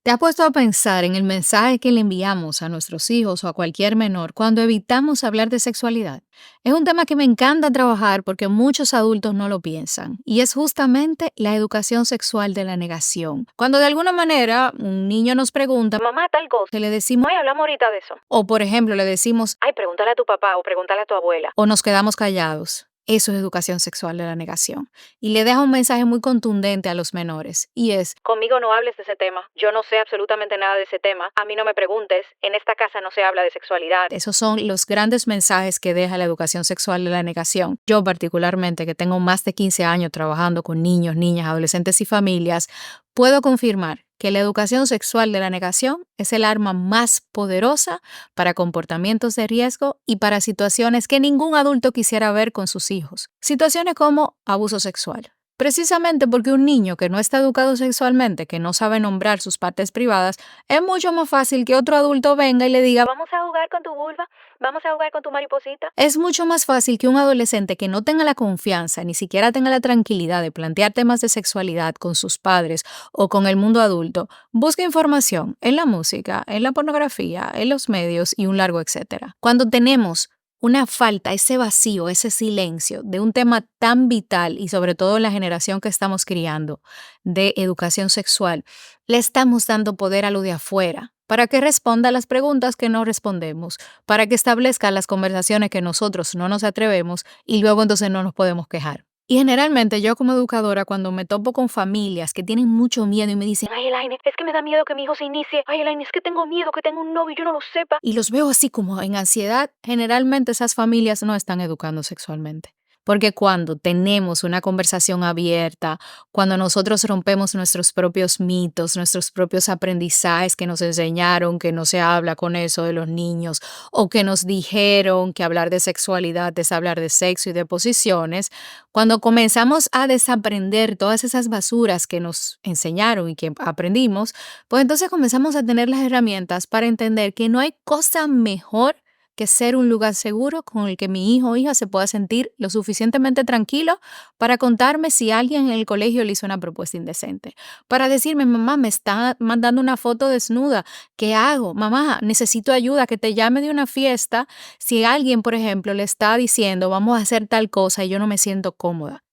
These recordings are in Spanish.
¿Te has puesto a pensar en el mensaje que le enviamos a nuestros hijos o a cualquier menor cuando evitamos hablar de sexualidad? Es un tema que me encanta trabajar porque muchos adultos no lo piensan y es justamente la educación sexual de la negación. Cuando de alguna manera un niño nos pregunta, mamá, tal cosa, le decimos, ay, hablamos ahorita de eso. O por ejemplo, le decimos, ay, pregúntale a tu papá o pregúntale a tu abuela. O nos quedamos callados. Eso es educación sexual de la negación. Y le deja un mensaje muy contundente a los menores y es, conmigo no hables de ese tema, yo no sé absolutamente nada de ese tema, a mí no me preguntes, en esta casa no se habla de sexualidad. Esos son los grandes mensajes que deja la educación sexual de la negación. Yo particularmente, que tengo más de 15 años trabajando con niños, niñas, adolescentes y familias, puedo confirmar que la educación sexual de la negación es el arma más poderosa para comportamientos de riesgo y para situaciones que ningún adulto quisiera ver con sus hijos. Situaciones como abuso sexual. Precisamente porque un niño que no está educado sexualmente, que no sabe nombrar sus partes privadas, es mucho más fácil que otro adulto venga y le diga, vamos a jugar con tu vulva, vamos a jugar con tu mariposita. Es mucho más fácil que un adolescente que no tenga la confianza, ni siquiera tenga la tranquilidad de plantear temas de sexualidad con sus padres o con el mundo adulto, busque información en la música, en la pornografía, en los medios y un largo etcétera. Cuando tenemos una falta, ese vacío, ese silencio de un tema tan vital y sobre todo en la generación que estamos criando de educación sexual, le estamos dando poder a lo de afuera para que responda a las preguntas que no respondemos, para que establezca las conversaciones que nosotros no nos atrevemos y luego entonces no nos podemos quejar. Y generalmente yo como educadora, cuando me topo con familias que tienen mucho miedo y me dicen, ay, Elaine, es que me da miedo que mi hijo se inicie, ay, Elaine, es que tengo miedo que tenga un novio y yo no lo sepa, y los veo así como en ansiedad, generalmente esas familias no están educando sexualmente. Porque cuando tenemos una conversación abierta, cuando nosotros rompemos nuestros propios mitos, nuestros propios aprendizajes que nos enseñaron que no se habla con eso de los niños, o que nos dijeron que hablar de sexualidad es hablar de sexo y de posiciones, cuando comenzamos a desaprender todas esas basuras que nos enseñaron y que aprendimos, pues entonces comenzamos a tener las herramientas para entender que no hay cosa mejor que ser un lugar seguro con el que mi hijo o hija se pueda sentir lo suficientemente tranquilo para contarme si alguien en el colegio le hizo una propuesta indecente. Para decirme, mamá, me está mandando una foto desnuda, ¿qué hago? Mamá, necesito ayuda, que te llame de una fiesta si alguien, por ejemplo, le está diciendo, vamos a hacer tal cosa y yo no me siento cómoda.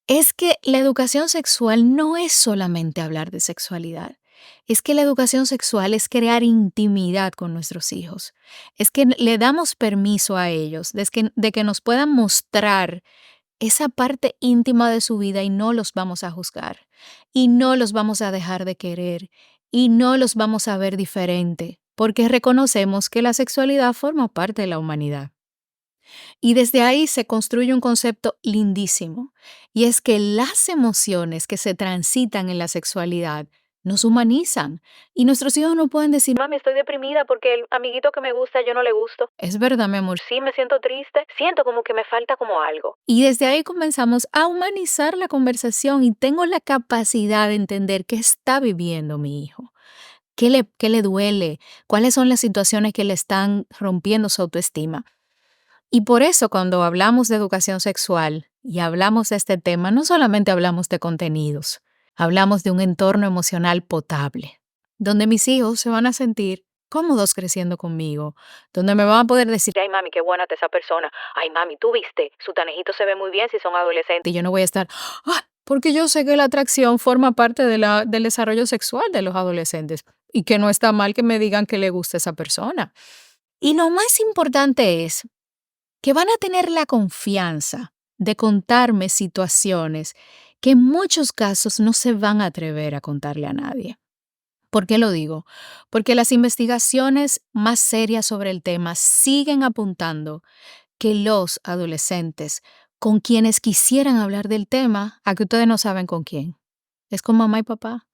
Es que la educación sexual no es solamente hablar de sexualidad. Es que la educación sexual es crear intimidad con nuestros hijos. Es que le damos permiso a ellos de que nos puedan mostrar esa parte íntima de su vida y no los vamos a juzgar. Y no los vamos a dejar de querer. Y no los vamos a ver diferente. Porque reconocemos que la sexualidad forma parte de la humanidad. Y desde ahí se construye un concepto lindísimo, y es que las emociones que se transitan en la sexualidad nos humanizan y nuestros hijos no pueden decir, mami, estoy deprimida porque el amiguito que me gusta yo no le gusto. Es verdad, mi amor. Sí, me siento triste, siento como que me falta como algo. Y desde ahí comenzamos a humanizar la conversación y tengo la capacidad de entender qué está viviendo mi hijo. ¿Qué le duele? ¿Cuáles son las situaciones que le están rompiendo su autoestima? Y por eso cuando hablamos de educación sexual y hablamos de este tema, no solamente hablamos de contenidos, hablamos de un entorno emocional potable, donde mis hijos se van a sentir cómodos creciendo conmigo, donde me van a poder decir, ay mami, qué buena está esa persona, ay mami, tú viste, su tanejito se ve muy bien si son adolescentes. Y yo no voy a estar, porque yo sé que la atracción forma parte del desarrollo sexual de los adolescentes y que no está mal que me digan que le gusta esa persona. Y lo más importante es que van a tener la confianza de contarme situaciones que en muchos casos no se van a atrever a contarle a nadie. ¿Por qué lo digo? Porque las investigaciones más serias sobre el tema siguen apuntando que los adolescentes con quienes quisieran hablar del tema, a que ustedes no saben con quién, es con mamá y papá.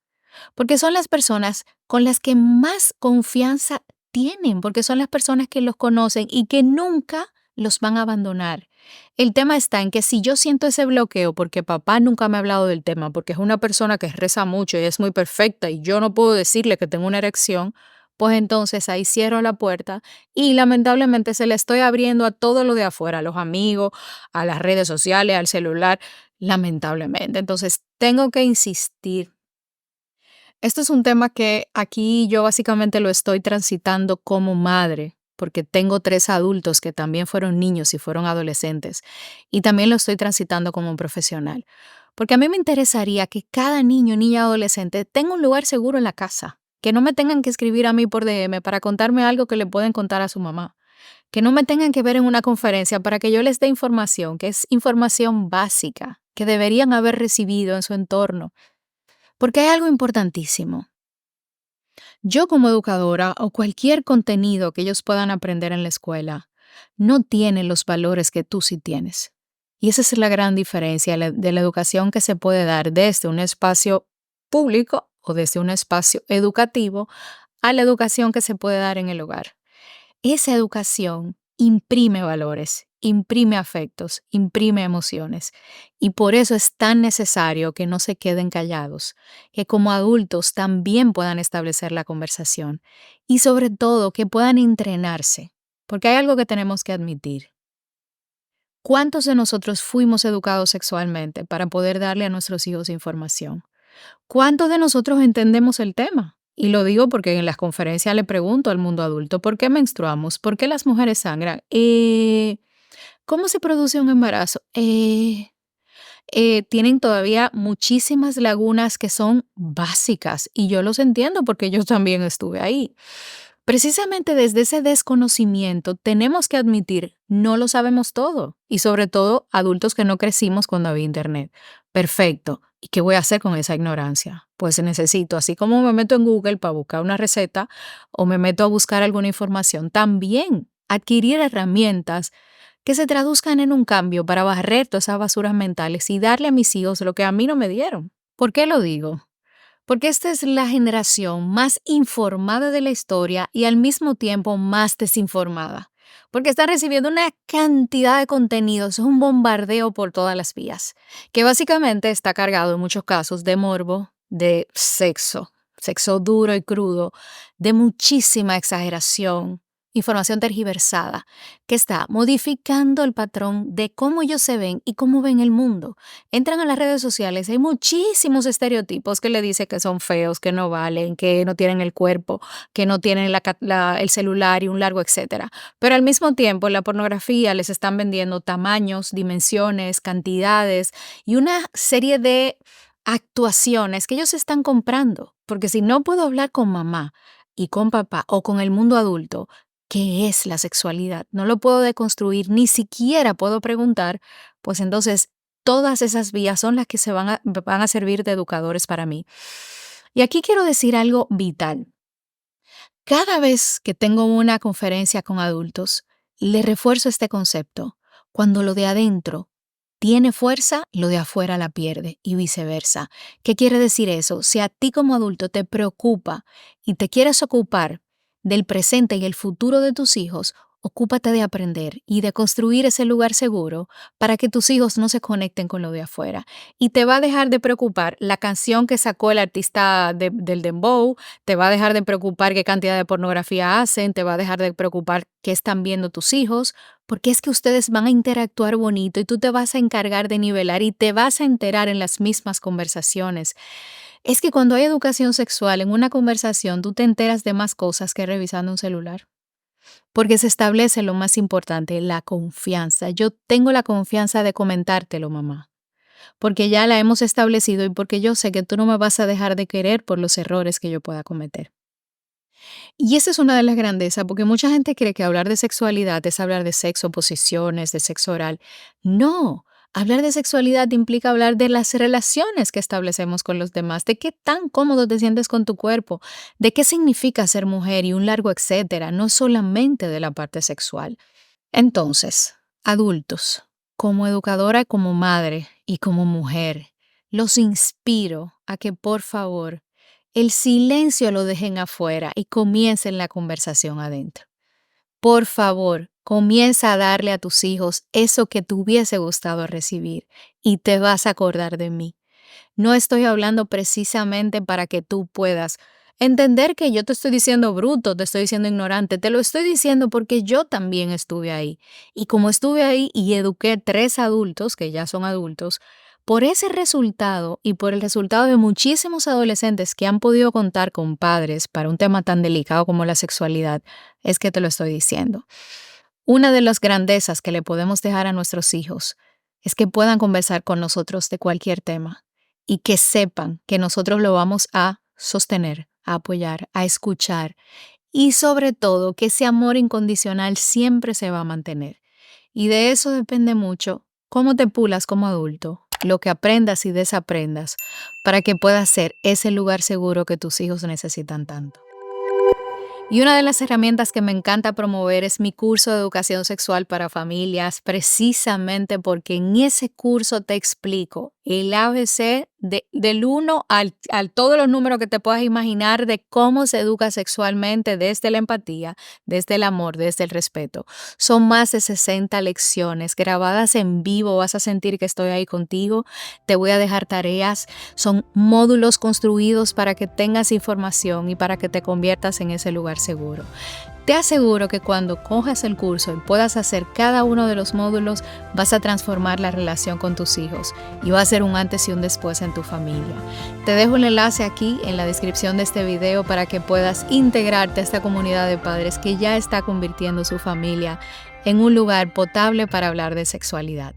Porque son las personas con las que más confianza tienen, porque son las personas que los conocen y que nunca los van a abandonar. El tema está en que si yo siento ese bloqueo porque papá nunca me ha hablado del tema, porque es una persona que reza mucho y es muy perfecta y yo no puedo decirle que tengo una erección, pues entonces ahí cierro la puerta y lamentablemente se le estoy abriendo a todo lo de afuera, a los amigos, a las redes sociales, al celular, lamentablemente. Entonces tengo que insistir. Esto es un tema que aquí yo básicamente lo estoy transitando como madre, porque tengo 3 adultos que también fueron niños y fueron adolescentes, y también lo estoy transitando como profesional. Porque a mí me interesaría que cada niño, niña, adolescente tenga un lugar seguro en la casa, que no me tengan que escribir a mí por DM para contarme algo que le pueden contar a su mamá, que no me tengan que ver en una conferencia para que yo les dé información, que es información básica, que deberían haber recibido en su entorno. Porque hay algo importantísimo. Yo como educadora o cualquier contenido que ellos puedan aprender en la escuela no tiene los valores que tú sí tienes. Y esa es la gran diferencia de la educación que se puede dar desde un espacio público o desde un espacio educativo a la educación que se puede dar en el hogar. Esa educación imprime valores, imprime afectos, imprime emociones. Y por eso es tan necesario que no se queden callados, que como adultos también puedan establecer la conversación y sobre todo que puedan entrenarse, porque hay algo que tenemos que admitir. ¿Cuántos de nosotros fuimos educados sexualmente para poder darle a nuestros hijos información? ¿Cuántos de nosotros entendemos el tema? Y lo digo porque en las conferencias le pregunto al mundo adulto, ¿por qué menstruamos? ¿Por qué las mujeres sangran? ¿Cómo se produce un embarazo? Tienen todavía muchísimas lagunas que son básicas y yo los entiendo porque yo también estuve ahí. Precisamente desde ese desconocimiento tenemos que admitir, no lo sabemos todo y sobre todo adultos que no crecimos cuando había internet. Perfecto. ¿Y qué voy a hacer con esa ignorancia? Pues necesito, así como me meto en Google para buscar una receta o me meto a buscar alguna información, también adquirir herramientas que se traduzcan en un cambio para barrer todas esas basuras mentales y darle a mis hijos lo que a mí no me dieron. ¿Por qué lo digo? Porque esta es la generación más informada de la historia y al mismo tiempo más desinformada. Porque están recibiendo una cantidad de contenidos, es un bombardeo por todas las vías, que básicamente está cargado en muchos casos de morbo, de sexo, sexo duro y crudo, de muchísima exageración, información tergiversada, que está modificando el patrón de cómo ellos se ven y cómo ven el mundo. Entran a las redes sociales, hay muchísimos estereotipos que le dicen que son feos, que no valen, que no tienen el cuerpo, que no tienen el celular y un largo etcétera. Pero al mismo tiempo, en la pornografía les están vendiendo tamaños, dimensiones, cantidades y una serie de actuaciones que ellos están comprando. Porque si no puedo hablar con mamá y con papá o con el mundo adulto, ¿qué es la sexualidad? No lo puedo deconstruir, ni siquiera puedo preguntar, pues entonces todas esas vías son las que van a servir de educadores para mí. Y aquí quiero decir algo vital. Cada vez que tengo una conferencia con adultos, le refuerzo este concepto. Cuando lo de adentro tiene fuerza, lo de afuera la pierde y viceversa. ¿Qué quiere decir eso? Si a ti como adulto te preocupa y te quieres ocupar del presente y el futuro de tus hijos, ocúpate de aprender y de construir ese lugar seguro para que tus hijos no se conecten con lo de afuera. Y te va a dejar de preocupar la canción que sacó el artista del Dembow, te va a dejar de preocupar qué cantidad de pornografía hacen, te va a dejar de preocupar qué están viendo tus hijos, porque es que ustedes van a interactuar bonito y tú te vas a encargar de nivelar y te vas a enterar en las mismas conversaciones. Es que cuando hay educación sexual en una conversación, tú te enteras de más cosas que revisando un celular. Porque se establece lo más importante, la confianza. Yo tengo la confianza de comentártelo, mamá, porque ya la hemos establecido y porque yo sé que tú no me vas a dejar de querer por los errores que yo pueda cometer. Y esa es una de las grandezas, porque mucha gente cree que hablar de sexualidad es hablar de sexo, posiciones, de sexo oral. No, hablar de sexualidad implica hablar de las relaciones que establecemos con los demás, de qué tan cómodo te sientes con tu cuerpo, de qué significa ser mujer y un largo etcétera, no solamente de la parte sexual. Entonces, adultos, como educadora, como madre y como mujer, los inspiro a que por favor el silencio lo dejen afuera y comiencen la conversación adentro. Por favor, comienza a darle a tus hijos eso que te hubiese gustado recibir y te vas a acordar de mí. No estoy hablando precisamente para que tú puedas entender que yo te estoy diciendo bruto, te estoy diciendo ignorante, te lo estoy diciendo porque yo también estuve ahí. Y como estuve ahí y eduqué 3 adultos, que ya son adultos, Por ese resultado y por el resultado de muchísimos adolescentes que han podido contar con padres para un tema tan delicado como la sexualidad, es que te lo estoy diciendo. Una de las grandezas que le podemos dejar a nuestros hijos es que puedan conversar con nosotros de cualquier tema y que sepan que nosotros lo vamos a sostener, a apoyar, a escuchar y sobre todo que ese amor incondicional siempre se va a mantener. Y de eso depende mucho cómo te pulas como adulto, lo que aprendas y desaprendas para que puedas ser ese lugar seguro que tus hijos necesitan tanto. Y una de las herramientas que me encanta promover es mi curso de educación sexual para familias, precisamente porque en ese curso te explico el ABC del 1 al todos los números que te puedas imaginar de cómo se educa sexualmente desde la empatía, desde el amor, desde el respeto. Son más de 60 lecciones grabadas en vivo, vas a sentir que estoy ahí contigo, te voy a dejar tareas, son módulos construidos para que tengas información y para que te conviertas en ese lugar seguro. Te aseguro que cuando cojas el curso y puedas hacer cada uno de los módulos, vas a transformar la relación con tus hijos y va a ser un antes y un después en tu familia. Te dejo el enlace aquí en la descripción de este video para que puedas integrarte a esta comunidad de padres que ya está convirtiendo su familia en un lugar potable para hablar de sexualidad.